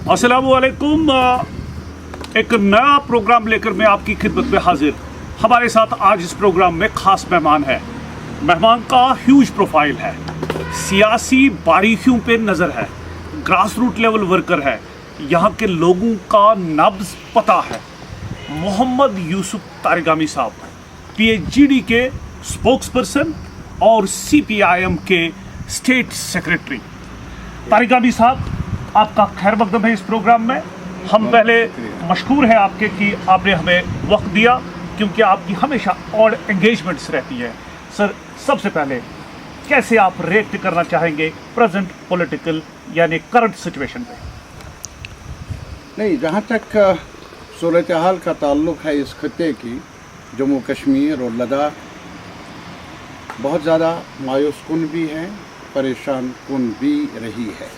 अस्सलामुअलैकुम। एक नया प्रोग्राम लेकर मैं आपकी खिदमत में हाजिर। हमारे साथ आज इस प्रोग्राम में ख़ास मेहमान है। मेहमान का ह्यूज प्रोफाइल है, सियासी बारीकियों पे नज़र है, ग्रास रूट लेवल वर्कर है, यहाँ के लोगों का नब्ज़ पता है। मोहम्मद यूसुफ तारिगामी साहब PhD के स्पोक्स पर्सन और CPIM के स्टेट सेक्रेटरी। तारिगामी साहब, आपका खैर मकदम है इस प्रोग्राम में। हम पहले मशकूर हैं आपके कि आपने हमें वक्त दिया, क्योंकि आपकी हमेशा और एंगेजमेंट्स रहती है। सर, सबसे पहले कैसे आप रिएक्ट करना चाहेंगे प्रेजेंट पॉलिटिकल यानी करंट सिचुएशन पे? नहीं, जहाँ तक सूरत हाल का ताल्लुक़ है इस खत्े की, जम्मू कश्मीर और लद्दाख बहुत ज़्यादा मायूस कुन भी है, परेशान कुन भी रही है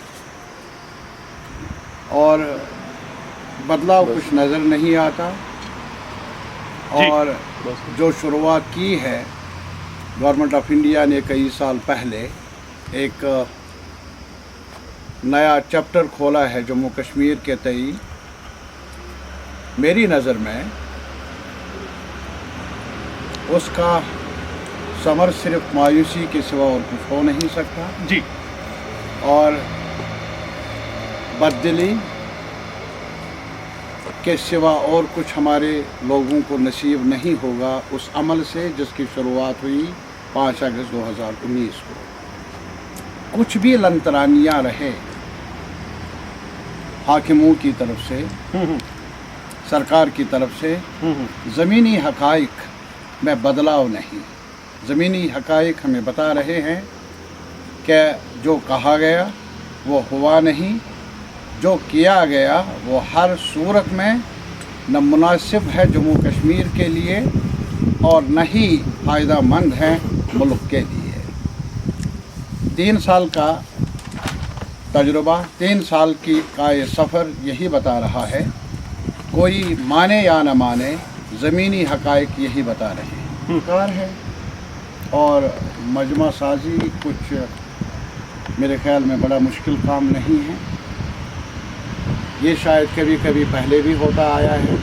और बदलाव कुछ नज़र नहीं आता। और जो शुरुआत की है गवर्नमेंट ऑफ इंडिया ने कई साल पहले, एक नया चैप्टर खोला है जम्मू कश्मीर के तई। मेरी नज़र में उसका समर सिर्फ मायूसी के सिवा और कुछ हो नहीं सकता जी। और बददिली के सिवा और कुछ हमारे लोगों को नसीब नहीं होगा उस अमल से जिसकी शुरुआत हुई 5 अगस्त 2019 को। कुछ भी लंतरानियाँ रहे हाकिमों की तरफ से, सरकार की तरफ से, ज़मीनी हक़ाइक़ में बदलाव नहीं। ज़मीनी हक़ाइक़ हमें बता रहे हैं कि जो कहा गया वो हुआ नहीं, जो किया गया वो हर सूरत में न मुनासिब है जम्मू कश्मीर के लिए और न ही फ़ायदेमंद है मुल्क के लिए। 3 साल का तजुर्बा, 3 साल का ये सफ़र यही बता रहा है, कोई माने या न माने ज़मीनी हक़ाइक़ यही बता रहे हैं। कार है और मजमा साजी कुछ मेरे ख़्याल में बड़ा मुश्किल काम नहीं है। ये शायद कभी कभी पहले भी होता आया है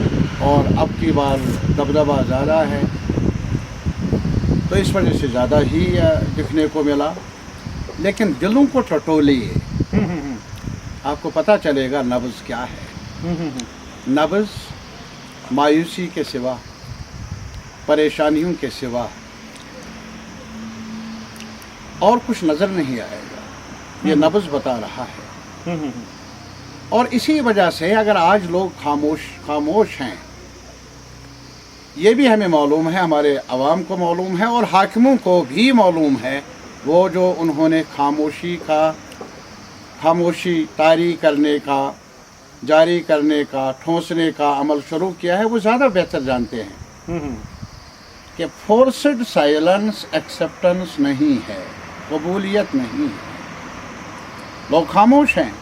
और अब की बार दबदबा ज़्यादा है, तो इस वजह से ज़्यादा ही दिखने को मिला। लेकिन दिलों को टटोलिए, आपको पता चलेगा नब्ज़ क्या है। नब्ज़ मायूसी के सिवा, परेशानियों के सिवा और कुछ नज़र नहीं आएगा। ये नब्ज़ बता रहा है। और इसी वजह से अगर आज लोग खामोश हैं, ये भी हमें मालूम है, हमारे अवाम को मालूम है और हाकिमों को भी मालूम है, वो जो उन्होंने खामोशी तारी करने का, जारी करने का, ठोंसने का अमल शुरू किया है, वो ज़्यादा बेहतर जानते हैं कि फोर्स्ड साइलेंस एक्सेप्टेंस नहीं है, कबूलियत नहीं है। लोग खामोश हैं,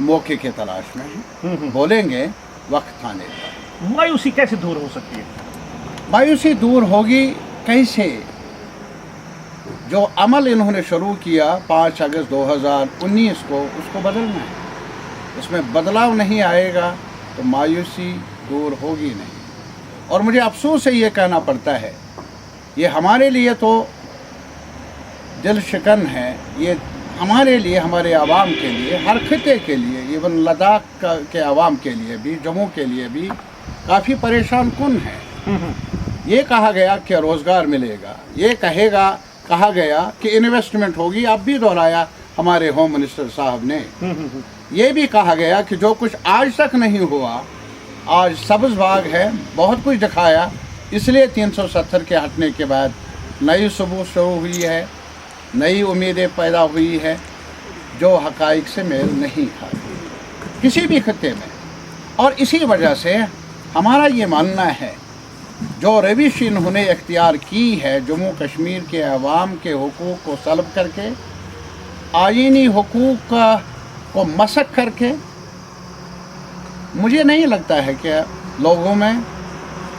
मौके के तलाश में हैं, बोलेंगे वक्त आने पर। मायूसी कैसे दूर हो सकती है? मायूसी दूर होगी कैसे? जो अमल इन्होंने शुरू किया 5 अगस्त 2019 को, उसको बदलना है। उसमें बदलाव नहीं आएगा तो मायूसी दूर होगी नहीं। और मुझे अफसोस से ये कहना पड़ता है, ये हमारे लिए तो दिल शिकन है, ये हमारे लिए, हमारे आवाम के लिए, हर खिते के लिए, इवन लद्दाख के आवाम के लिए भी, जम्मू के लिए भी काफ़ी परेशान कुन है। ये कहा गया कि रोज़गार मिलेगा, ये कहा गया कि इन्वेस्टमेंट होगी, अब भी दोहराया हमारे होम मिनिस्टर साहब ने। ये भी कहा गया कि जो कुछ आज तक नहीं हुआ, आज सब्ज़ बाग है, बहुत कुछ दिखाया, इसलिए 370 के हटने के बाद नई सुबह शुरू हुई है, नई उम्मीदें पैदा हुई है जो हक़ाइक़ से मेल नहीं खाती किसी भी खत्ते में। और इसी वजह से हमारा ये मानना है, जो रविश इन्होंने इख्तियार की है जम्मू कश्मीर के अवाम के हुकूक़ को सल्ब करके, आईनी हुकूक़ को मसक करके, मुझे नहीं लगता है कि लोगों में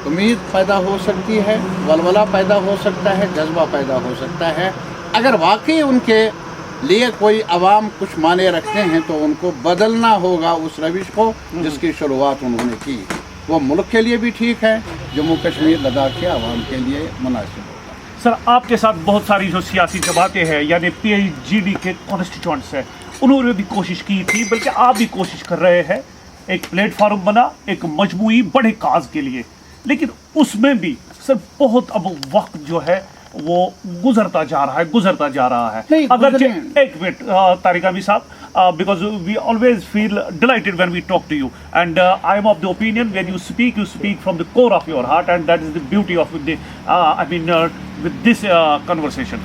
उम्मीद पैदा हो सकती है, वलवला पैदा हो सकता है, जज्बा पैदा हो सकता है, अगर वाकई उनके लिए कोई अवाम कुछ माने रखते हैं तो उनको बदलना होगा उस रविश को जिसकी शुरुआत उन्होंने की। वो मुल्क के लिए भी ठीक है, जम्मू कश्मीर लद्दाख के अवाम के लिए मुनासिब होगा। सर, आपके साथ बहुत सारी जो सियासी जमातें हैं यानी PIGD के कॉन्स्टिट्यूएंट्स हैं, उन्होंने भी कोशिश की थी, बल्कि आप भी कोशिश कर रहे हैं। एक प्लेटफार्म बना एक मजमूई बड़े काज के लिए, लेकिन उसमें भी सर बहुत अब वक्त जो है वो गुजरता जा रहा है। नहीं, अगर एक मिनट तारिक अमी साहब, because we always feel delighted when we talk to you, and I am of the opinion when you speak from the core of your heart, and that is the beauty of the with this conversation.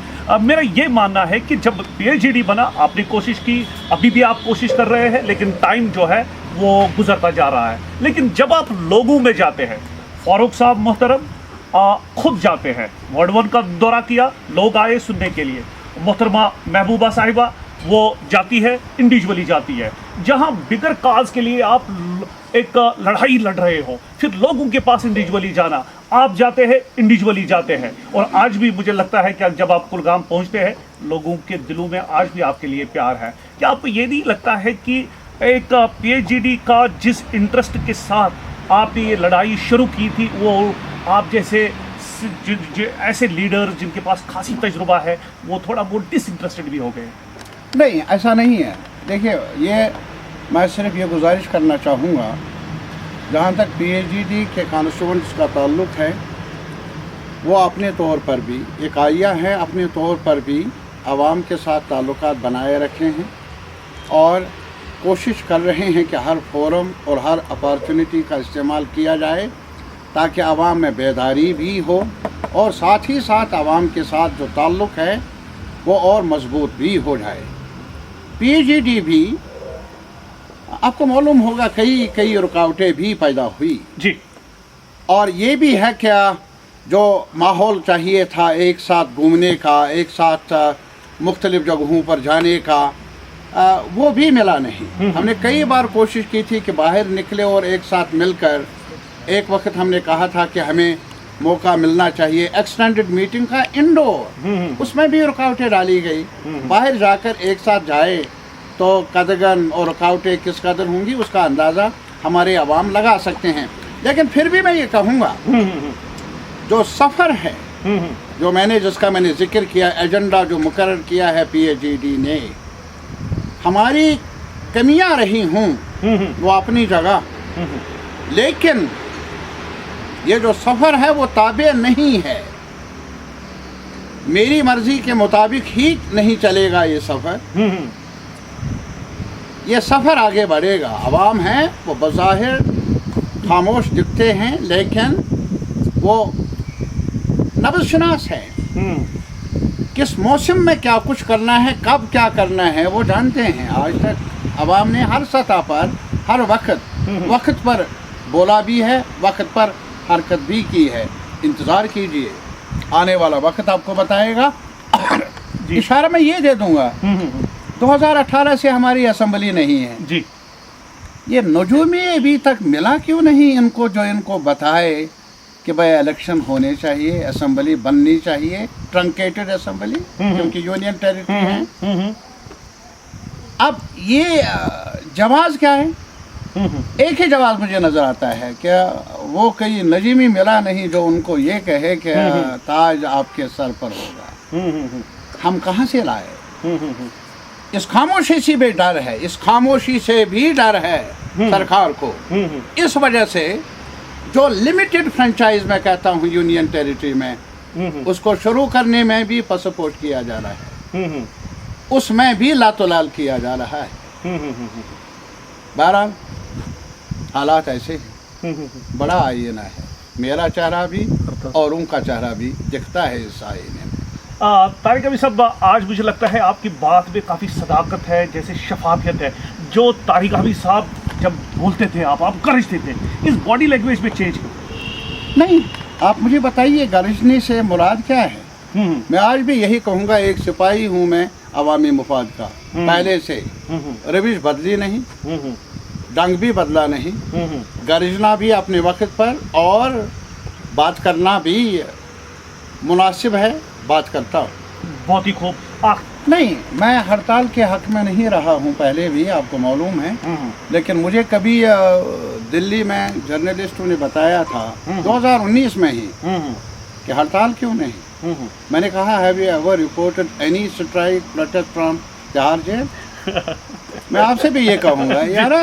मेरा ये मानना है कि जब PIGD बना, आपने कोशिश की, अभी भी आप कोशिश कर रहे हैं, लेकिन टाइम जो है वो गुजरता जा रहा है। लेकिन जब आप लोगों में जाते हैं, फारूक साहब मोहतरम खुद जाते हैं, वार्ड 1 का दौरा किया, लोग आए सुनने के लिए। मोहतरमा महबूबा साहिबा वो जाती है, इंडिविजुअली जाती है। जहां बिगर काज के लिए आप एक लड़ाई लड़ रहे हो, फिर लोगों के पास इंडिविजुअली जाना, आप जाते हैं, इंडिविजुअली जाते हैं। और आज भी मुझे लगता है कि जब आप कुलगाम पहुंचते हैं, लोगों के दिलों में आज भी आपके लिए प्यार है। क्या आपको ये नहीं लगता है कि एक PIGD का जिस इंटरेस्ट के साथ आपने ये लड़ाई शुरू की थी, वो आप जैसे ऐसे लीडर जिनके पास खासी तजुर्बा है, वो थोड़ा बहुत डिसइंटरेस्टेड भी हो गए? नहीं, ऐसा नहीं है। देखिए, ये मैं सिर्फ ये गुजारिश करना चाहूँगा, जहाँ तक PIGD के कॉन्स्टिट्यूएंट्स का ताल्लुक़ है, वो अपने तौर पर भी इकाइयाँ हैं, अपने तौर पर भी आवाम के साथ ताल्लुकात बनाए रखे हैं और कोशिश कर रहे हैं कि हर फोरम और हर अपॉर्चुनिटी का इस्तेमाल किया जाए ताकि आवाम में बेदारी भी हो और साथ ही साथ आवाम के साथ जो ताल्लुक़ है वो और मजबूत भी हो जाए। PIGD भी आपको मालूम होगा कई रुकावटें भी पैदा हुई जी, और ये भी है क्या जो माहौल चाहिए था एक साथ घूमने का, एक साथ मुख्तलिफ जगहों पर जाने का, वो भी मिला नहीं। हमने कई बार कोशिश की थी कि बाहर निकले और एक साथ मिलकर, एक वक्त हमने कहा था कि हमें मौका मिलना चाहिए एक्सटेंडेड मीटिंग का इंडोर, उसमें भी रुकावटें डाली गई। बाहर जाकर एक साथ जाए तो कदगन और रुकावटें किस कदर होंगी उसका अंदाज़ा हमारे अवाम लगा सकते हैं। लेकिन फिर भी मैं ये कहूँगा, जो सफ़र है जो जिसका मैंने जिक्र किया, एजेंडा जो मुकर्रर किया है PIGD ने, हमारी कमियां रही हों वो अपनी जगह, लेकिन ये जो सफ़र है वो ताबे नहीं है, मेरी मर्ज़ी के मुताबिक ही नहीं चलेगा ये सफ़र। ये सफ़र आगे बढ़ेगा। अवाम है वो बज़ाहिर खामोश दिखते हैं, लेकिन वो नब्ज़शनास है। किस मौसम में क्या कुछ करना है, कब क्या करना है वो जानते हैं। आज तक अवाम ने हर सतह पर हर वक्त पर बोला भी है, वक्त पर हरकत भी की है। इंतज़ार कीजिए, आने वाला वक्त आपको बताएगा। इशारा मैं ये दे दूंगा, 2018 से हमारी असम्बली नहीं है जी। ये नजूमी अभी तक मिला क्यों नहीं इनको, जो इनको बताए कि भाई इलेक्शन होने चाहिए, असम्बली बननी चाहिए, ट्रंकेटेड असम्बली, क्योंकि यूनियन टेरिटरी है। अब ये जवाब क्या है? एक ही जवाब मुझे नज़र आता है कि वो कहीं नजीमी मिला नहीं जो उनको ये कहे कि ताज आपके सर पर होगा। हम कहाँ से लाए? इस खामोशी से भी डर है, इस खामोशी से भी डर है सरकार को। इस वजह से जो लिमिटेड फ्रेंचाइज मैं कहता हूँ यूनियन टेरिटरी में, उसको शुरू करने में भी पसपोर्ट किया जा रहा है, उसमें भी लातोलाल किया जा रहा है। बहरहाल हालात ऐसे हैं, बड़ा आईना है, मेरा चेहरा भी और उनका चेहरा भी दिखता है इस आईने में। तारिक अमी साहब, आज मुझे लगता है आपकी बात में काफ़ी सदाकत है, जैसे शफाफियत है। जो तारिक अमी साहब जब बोलते थे आप गरजते थे, इस बॉडी लैंग्वेज में चेंज नहीं। आप मुझे बताइए गरजने से मुराद क्या है? मैं आज भी यही कहूँगा, एक सिपाही हूँ मैं अवामी मुफाद का, पहले से रविश बदली नहीं, डंग भी बदला नहीं, गरजना भी अपने वक्त पर और बात करना भी मुनासिब है, बात करता हूँ। बहुत ही खूब। नहीं, मैं हड़ताल के हक में नहीं रहा हूँ, पहले भी आपको मालूम है। लेकिन मुझे कभी दिल्ली में जर्नलिस्टों ने बताया था 2019 में ही कि हड़ताल क्यों नहीं। मैंने कहा, have you ever reported any strike protest from Tihar jail? मैं आपसे भी ये कहूँगा यार,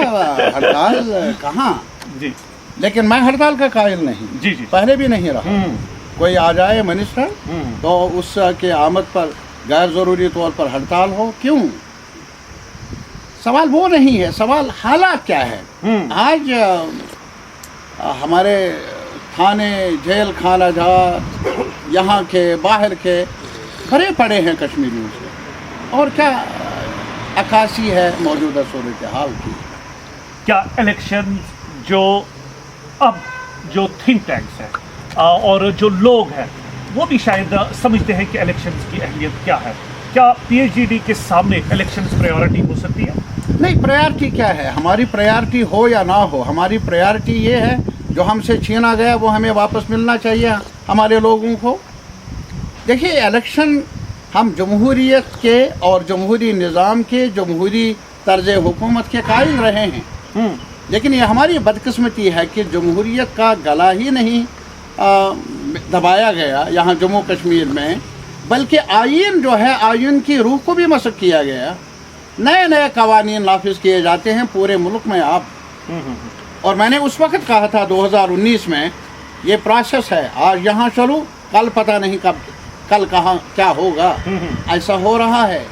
हड़ताल कहाँ जी। लेकिन मैं हड़ताल का कायल नहीं जी, पहले भी नहीं रहा। कोई आ जाए मिनिस्टर तो उसके आमद पर गैर ज़रूरी तौर पर हड़ताल हो, क्यों? सवाल वो नहीं है, सवाल हालात क्या है। आज हमारे थाने, जेल खाना जहाँ यहाँ के बाहर के भरे पड़े हैं कश्मीरियों से, और क्या अक्कासी है मौजूदा सूरत हाल की। क्या इलेक्शन जो थिंक टैंक्स है और जो लोग हैं वो भी शायद समझते हैं कि इलेक्शंस की अहमियत क्या है? क्या पीएचडी के सामने इलेक्शंस प्रायोरिटी हो सकती है? नहीं, प्रायोरिटी क्या है? हमारी प्रायोरिटी हो या ना हो, हमारी प्रायोरिटी ये है जो हमसे छीना गया वो हमें वापस मिलना चाहिए हमारे लोगों को। देखिए, इलेक्शन हम जमहूरियत के और जमहूरी निज़ाम के, जमहूरी तर्ज हुकूमत के कायल रहे हैं। लेकिन ये हमारी बदकिस्मती है कि जमहूरियत का गला ही नहीं दबाया गया यहाँ जम्मू कश्मीर में, बल्कि आइन जो है, आइन की रूह को भी मसक किया गया। नए नए कवानीन नाफिज किए जाते हैं पूरे मुल्क में आप। और मैंने उस वक्त कहा था 2019 में, ये प्रोसेस है, आज यहाँ चलो, कल पता नहीं कल कहाँ क्या होगा। ऐसा हो रहा है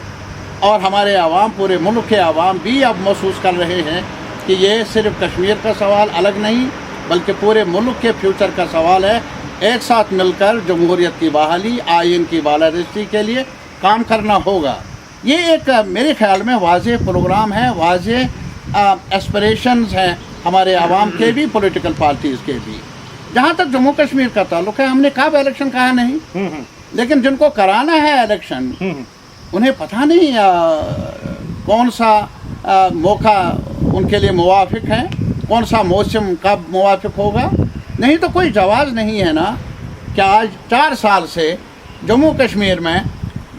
और हमारे आवाम, पूरे मुल्क के आवाम भी अब महसूस कर रहे हैं कि ये सिर्फ कश्मीर का सवाल अलग नहीं, बल्कि पूरे मुल्क के फ्यूचर का सवाल है। एक साथ मिलकर जमहूरियत की बहाली, आइन की बालादस्ती के लिए काम करना होगा। ये एक मेरे ख्याल में वाज़ेह प्रोग्राम है, वाज़ेह एस्पिरेशंस हैं हमारे आवाम के भी, पॉलिटिकल पार्टीज़ के भी। जहाँ तक जम्मू कश्मीर का ताल्लुक है, हमने कब इलेक्शन कहा नहीं, लेकिन जिनको कराना है इलेक्शन उन्हें पता नहीं कौन सा मौका उनके लिए मुवाफिक है, कौन सा मौसम कब मुवाफिक होगा। नहीं तो कोई जवाब नहीं है ना कि आज 4 साल से जम्मू कश्मीर में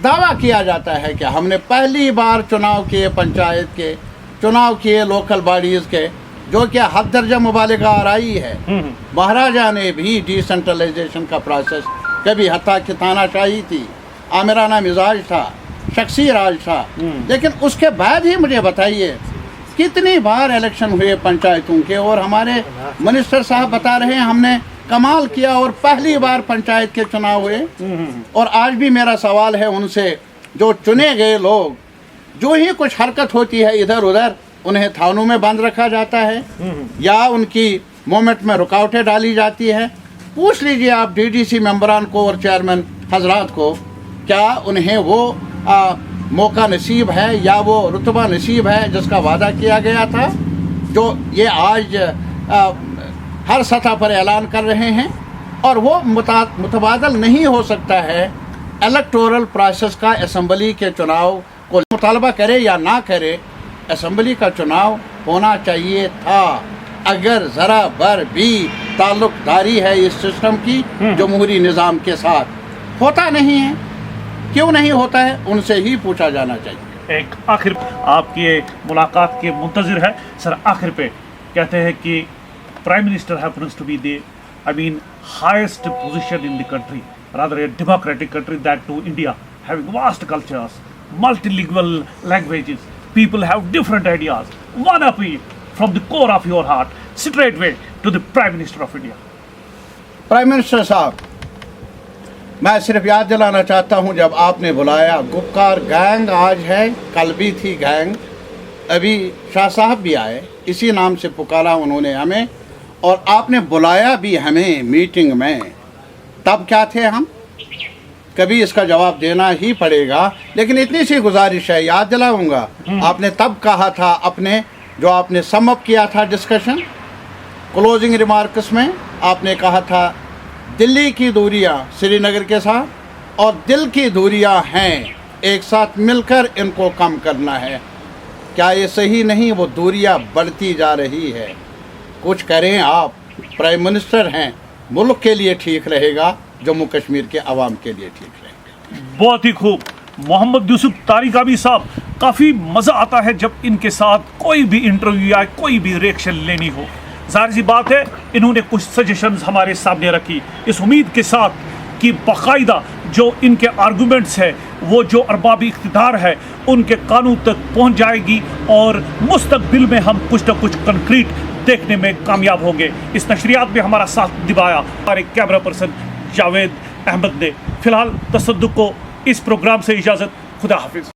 दावा किया जाता है कि हमने पहली बार चुनाव किए, पंचायत के चुनाव किए, लोकल बॉडीज़ के, जो कि हद दर्जा मुबालिगा आराई है। महाराजा ने भी डिसेंट्रलाइजेशन का प्रोसेस कभी हत्ता की तानाशाही थी, आमिराना मिजाज था, शख्सी राज था। लेकिन उसके बाद ही मुझे बताइए कितनी बार इलेक्शन हुए पंचायतों के, और हमारे मिनिस्टर साहब बता रहे हैं हमने कमाल किया और पहली बार पंचायत के चुनाव हुए। और आज भी मेरा सवाल है उनसे, जो चुने गए लोग, जो ही कुछ हरकत होती है इधर उधर, उन्हें थानों में बंद रखा जाता है या उनकी मूवमेंट में रुकावटें डाली जाती है। पूछ लीजिए आप डीडीसी मेंबरान को और चेयरमैन हजरात को, क्या उन्हें वो मौका नसीब है या वो रुतबा नसीब है जिसका वादा किया गया था, जो ये आज हर सतह पर ऐलान कर रहे हैं। और वो मुतबादल नहीं हो सकता है इलेक्टोरल प्रोसेस का। असम्बली के चुनाव को मुतालबा करे या ना करे, असम्बली का चुनाव होना चाहिए था। अगर ज़रा बर भी ताल्लुकदारी है इस सिस्टम की जमहूरी निज़ाम के साथ, होता नहीं है। क्यों नहीं होता है, उनसे ही पूछा जाना चाहिए। एक आखिर आपकी मुलाकात के मुंतज़िर है सर, आखिर पे कहते हैं कि prime minister happens to be the highest position in the country, rather a democratic country, that too India having vast cultures, multilingual languages, people have different ideas. One appeal from the core of your heart, straightway to the Prime Minister of India. Prime minister साहब, मैं सिर्फ याद दिलाना चाहता हूं, जब आपने बुलाया, गुपकार गैंग आज है, कल भी थी गैंग, अभी शाह साहब भी आए, इसी नाम से पुकारा उन्होंने हमें, और आपने बुलाया भी हमें मीटिंग में। तब क्या थे हम, कभी इसका जवाब देना ही पड़ेगा। लेकिन इतनी सी गुजारिश है, याद दिलाऊंगा, आपने तब कहा था, अपने जो आपने समअप किया था डिस्कशन क्लोजिंग रिमार्क्स में, आपने कहा था दिल्ली की दूरियां श्रीनगर के साथ और दिल की दूरियां हैं, एक साथ मिलकर इनको कम करना है। क्या ये सही नहीं, वो दूरियां बढ़ती जा रही है। कुछ करें आप, प्राइम मिनिस्टर हैं, मुल्क के लिए ठीक रहेगा, जम्मू कश्मीर के आवाम के लिए ठीक रहेगा। बहुत ही खूब। मोहम्मद यूसुफ तारिगामी साहब, काफ़ी मज़ा आता है जब इनके साथ कोई भी इंटरव्यू या कोई भी रिएक्शन लेनी हो। जाहिर सी बात है, इन्होंने कुछ सजेशंस हमारे सामने रखी इस उम्मीद के साथ कि बाकायदा जो इनके आर्गूमेंट्स है वो जो अरबाबी इख्तिदार है उनके कानून तक पहुंच जाएगी और मुस्तकबिल में हम कुछ न कुछ कंक्रीट देखने में कामयाब होंगे। इस नशरियात में हमारा साथ निभाया हमारे कैमरा पर्सन जावेद अहमद ने। फिलहाल तसद्दुक को इस प्रोग्राम से इजाज़त, खुदा हाफिज़।